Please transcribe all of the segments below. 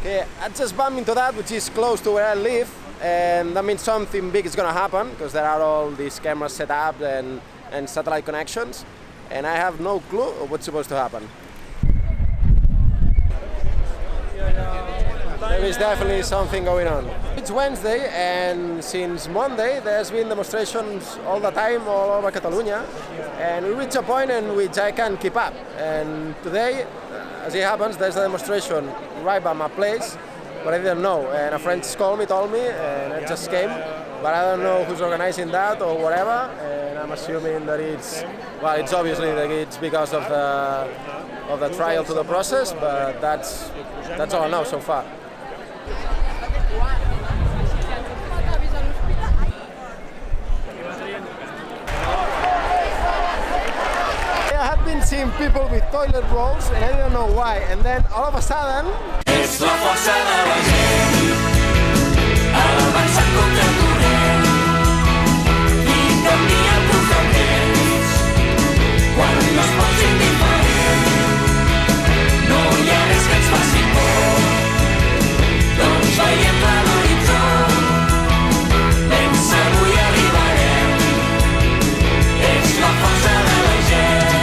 Yeah, I just bumped into that, which is close to where I live, and that means something big is gonna happen because there are all these cameras set up and satellite connections, and I have no clue of what's supposed to happen. There is definitely something going on. It's Wednesday, and since Monday there's been demonstrations all the time all over Catalonia, and we reach a point in which I can't keep up. And today, as it happens, there's a demonstration right by my place, but I didn't know. And a friend told me, and I just came. But I don't know who's organizing that or whatever. And I'm assuming that it's obviously that it's because of the trial to the process. But that's all I know so far. I had been seeing people with toilet rolls, and I didn't know why. And then all of a sudden, és la força de la gent, avançant contra el corrent i canviant tots els temps. Quan no es pot ser indiferent, no hi ha res que ens faci por, doncs veiem clar l'horitzó, ben segur hi arribarem, és la força de la gent.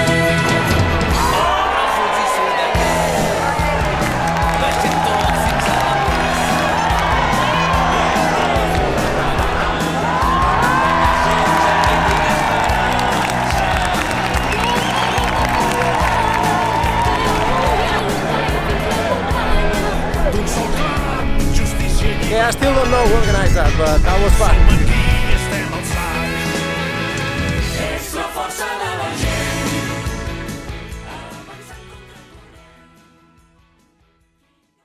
yeah, I still don't know who organized that, but that was fun.